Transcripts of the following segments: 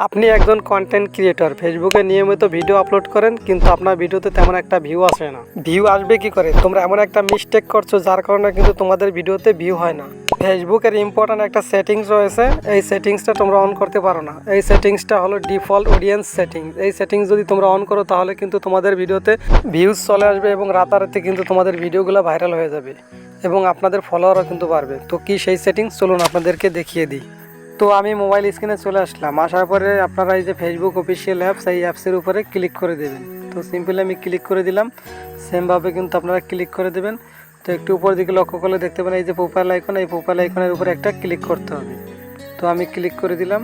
আপনি একজন content creator, ফেসবুকে নিয়মিত ভিডিও আপলোড করেন কিন্তু আপনার ভিডিওতে তেমন একটা ভিউ আসে না। ভিউ আসবে কি করে? তোমরা এমন একটা মিস্টেক করছো যার কারণে কিন্তু তোমাদের ভিডিওতে ভিউ হয় না। ফেসবুকের ইম্পর্ট্যান্ট একটা সেটিংস রয়েছে, এই সেটিংসটা তোমরা অন করতে পারো না। এই সেটিংসটা হলো ডিফল্ট অডিয়েন্স সেটিংস। এই সেটিংস যদি তোমরা অন করো তাহলে কিন্তু তোমাদের ভিডিওতে ভিউজ চলে আসবে এবং রাতারাতি কিন্তু তোমাদের ভিডিওগুলো ভাইরাল হয়ে যাবে এবং আপনাদের ফলোয়ারও কিন্তু বাড়বে। তো কি সেই সেটিংস, চলুন আপনাদেরকে দেখিয়ে দিই। তো আমি মোবাইল স্ক্রিনে চলে আসলাম। আসার পরে আপনারা এই যে ফেসবুক অফিসিয়াল অ্যাপস, এই অ্যাপসের উপরে ক্লিক করে দেবেন। তো সিম্পলি আমি ক্লিক করে দিলাম। সেমভাবে কিন্তু আপনারা ক্লিক করে দেবেন। তো একটু উপর দিকে লক্ষ্য করলে দেখতে পাবেন এই যে প্রোফাইল আইকন, এই প্রোফাইল আইকনের উপরে একটা ক্লিক করতে হবে। তো আমি ক্লিক করে দিলাম।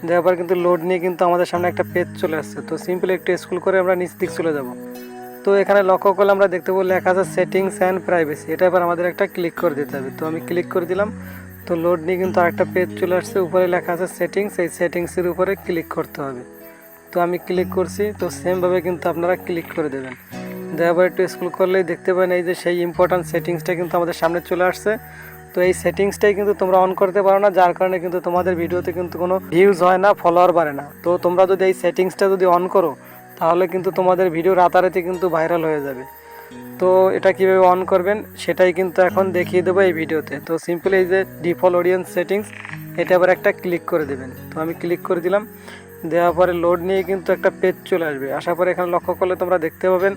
দেওয়ার পর কিন্তু লোড নিয়ে কিন্তু আমাদের সামনে একটা পেজ চলে আসছে। তো সিম্পলি একটু স্ক্রল করে আমরা নিচ দিকে চলে যাব। তো এখানে লক্ষ্য করলে আমরা দেখতে পাবো লেখা আছে সেটিংস অ্যান্ড প্রাইভেসি। এটা এবার আমাদের একটা ক্লিক করে দিতে হবে। তো আমি ক্লিক করে দিলাম। তো লোড নিয়ে কিন্তু আরেকটা পেজ চলে আসছে, উপরে লেখা আছে সেটিংস। এই সেটিংসের উপরে ক্লিক করতে হবে। তো আমি ক্লিক করছি। তো সেমভাবে কিন্তু আপনারা ক্লিক করে দেবেন। দেওয়ার পর একটু স্ক্রল করলেই দেখতে পাবেন এই যে সেই ইম্পর্ট্যান্ট সেটিংসটা কিন্তু আমাদের সামনে চলে আসছে। তো এই সেটিংসটাই কিন্তু তোমরা অন করতে পারো না, যার কারণে কিন্তু তোমাদের ভিডিওতে কিন্তু কোনো ভিউজ হয় না, ফলোয়ার বাড়ে না। তো তোমরা যদি এই সেটিংসটা যদি অন করো তাহলে কিন্তু তোমাদের ভিডিও রাতারাতি কিন্তু ভাইরাল হয়ে যাবে। তো এটা কীভাবে অন করবেন সেটাই কিন্তু এখন দেখিয়ে দেবো এই ভিডিওতে। তো সিম্পলি এই যে ডিফল্ট অডিয়েন্স সেটিংস, এটা আবার একটা ক্লিক করে দেবেন। তো আমি ক্লিক করে দিলাম। দেওয়ার পরে লোড নিয়ে কিন্তু একটা পেজ চলে আসবে। আসার পরে এখানে লক্ষ্য করলে তোমরা দেখতে পাবেন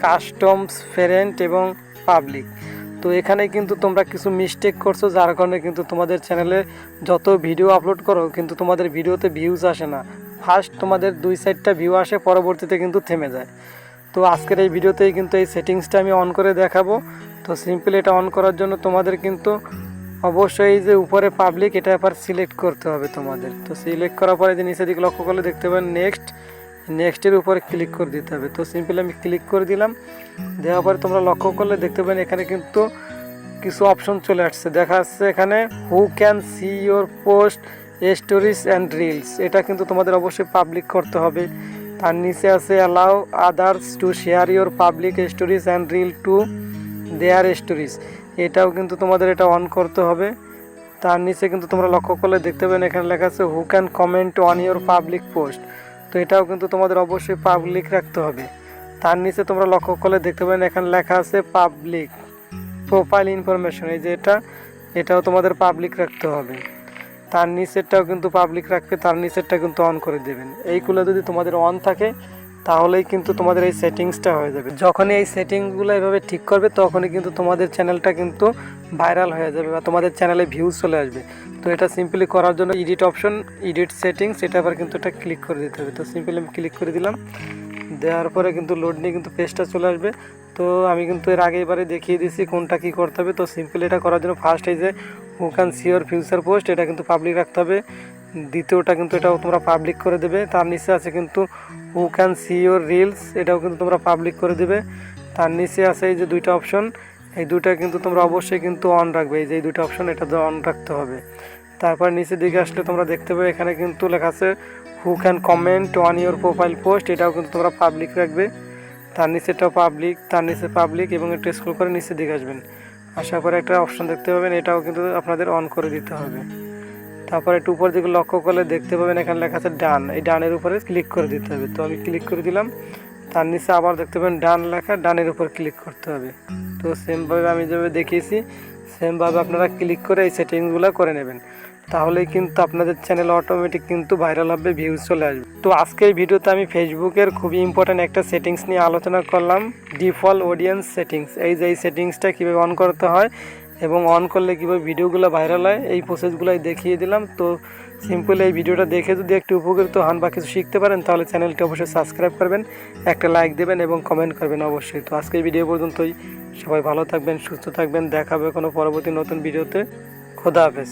কাস্টমস, ফ্রেন্ড এবং পাবলিক। তো এখানে কিন্তু তোমরা কিছু মিস্টেক করছো, যার কারণে কিন্তু তোমাদের চ্যানেলে যত ভিডিও আপলোড করো কিন্তু তোমাদের ভিডিওতে ভিউজ আসে না। ফার্স্ট তোমাদের 2-4টা ভিউ আসে, পরবর্তীতে কিন্তু থেমে যায়। তো আজকের এই ভিডিওতেই কিন্তু এই সেটিংসটা আমি অন করে দেখাবো। তো সিম্পলি এটা অন করার জন্য তোমাদের কিন্তু অবশ্যই এই যে উপরে পাবলিক, এটা এবার সিলেক্ট করতে হবে তোমাদের। তো সিলেক্ট করার পরে যে নিচের দিকে লক্ষ্য করলে দেখতে পাবেন নেক্সটের উপরে ক্লিক করে দিতে হবে। তো সিম্পলি আমি ক্লিক করে দিলাম। দেওয়ার পরে তোমরা লক্ষ্য করলে দেখতে পাবেন এখানে কিন্তু কিছু অপশন চলে আসছে, দেখা যাচ্ছে এখানে who can see your post, stories and reels. এটা কিন্তু তোমাদের অবশ্যই পাবলিক করতে হবে। তার নিচে আছে allow others to share your public stories and reel to their stories. এটাও কিন্তু তোমাদের এটা অন করতে হবে। তার নিচে কিন্তু তোমরা লক্ষ্য করলে দেখতে পাবেন এখানে লেখা আছে who can comment on your public post. তো এটাও কিন্তু তোমাদের অবশ্যই পাবলিক রাখতে হবে। তার নিচে তোমরা লক্ষ্য করলে দেখতে পাবেন এখানে লেখা আছে পাবলিক প্রোফাইল ইনফরমেশন। এই যে এটাও তোমাদের পাবলিক রাখতে হবে। তার নিচেরটাও কিন্তু পাবলিক রাখবে, তার নিচেরটা কিন্তু অন করে দেবেন। এইগুলো যদি তোমাদের অন থাকে তাহলেই কিন্তু তোমাদের এই সেটিংসটা হয়ে যাবে। যখনই এই সেটিংসগুলো এভাবে ঠিক করবে তখনই কিন্তু তোমাদের চ্যানেলটা কিন্তু ভাইরাল হয়ে যাবে বা তোমাদের চ্যানেলে ভিউজ চলে আসবে। তো এটা সিম্পলি করার জন্য এডিট অপশন, এডিট সেটিংস, এটা আবার কিন্তু এটা ক্লিক করে দিতে হবে। তো সিম্পলি আমি ক্লিক করে দিলাম। দেওয়ার পরে কিন্তু লোড নিয়ে কিন্তু পেজটা চলে আসবে। তো আমি কিন্তু এর আগে এবারে দেখিয়ে দিচ্ছি কোনটা কী করতে হবে। তো সিম্পলি এটা করার জন্য ফার্স্ট এই যে who can see your future post, এটা কিন্তু পাবলিক রাখতে হবে। দ্বিতীয়টা কিন্তু এটাও তোমরা পাবলিক করে দেবে। তার নিচে আছে কিন্তু who can see your reels, এটাও কিন্তু তোমরা পাবলিক করে দেবে। তার নিচে আছে এই যে দুইটা অপশন, এই দুইটা কিন্তু তোমরা অবশ্যই কিন্তু অন রাখবে। এই যে এই দুইটা অপশন, এটা অন রাখতে হবে। তারপর নিচের দিকে আসলে তোমরা দেখতে পাবে এখানে কিন্তু লেখা আছে who can comment on your profile post, এটাও কিন্তু তোমরা পাবলিক রাখবে। তার নিচেটাও পাবলিক, তার নিচে পাবলিক, এবং একটু স্ক্রল করে নিচের দিকে আসবেন। আসার পরে একটা অপশন দেখতে পাবেন, এটাও কিন্তু আপনাদের অন করে দিতে হবে। তারপর একটু উপর দিকে লক্ষ্য করলে দেখতে পাবেন এখানে লেখা আছে ডান, এই ডানের উপরে ক্লিক করে দিতে হবে। তো আমি ক্লিক করে দিলাম। তার নিচে আবার দেখতে পাবেন ডান লেখা, ডানের উপর ক্লিক করতে হবে। তো সেমভাবে আমি যেভাবে দেখিয়েছি সেমভাবে আপনারা ক্লিক করে এই সেটিংসগুলো করে নেবেন। তাহলেই কিন্তু আপনাদের চ্যানেল অটোমেটিক কিন্তু ভাইরাল হবে, ভিউজ চলে আসবে। তো আজকের ভিডিওতে আমি ফেসবুকের খুবই ইম্পর্ট্যান্ট একটা সেটিংস নিয়ে আলোচনা করলাম, ডিফল্ট অডিয়েন্স সেটিংস। এই যে এই সেটিংসটা কীভাবে অন করতে হয় এবং অন করলে কীভাবে ভিডিওগুলো ভাইরাল হয়, এই প্রসেসগুলোই দেখিয়ে দিলাম। তো সিম্পল এই ভিডিওটা দেখে যদি একটু উপকৃত হন বা কিছু শিখতে পারেন তাহলে চ্যানেলটি অবশ্যই সাবস্ক্রাইব করবেন, একটা লাইক দেবেন এবং কমেন্ট করবেন অবশ্যই। তো আজকের ভিডিও পর্যন্তই, সবাই ভালো থাকবেন, সুস্থ থাকবেন, দেখা হবে কোনো পরবর্তী নতুন ভিডিওতে। খোদা হাফেজ।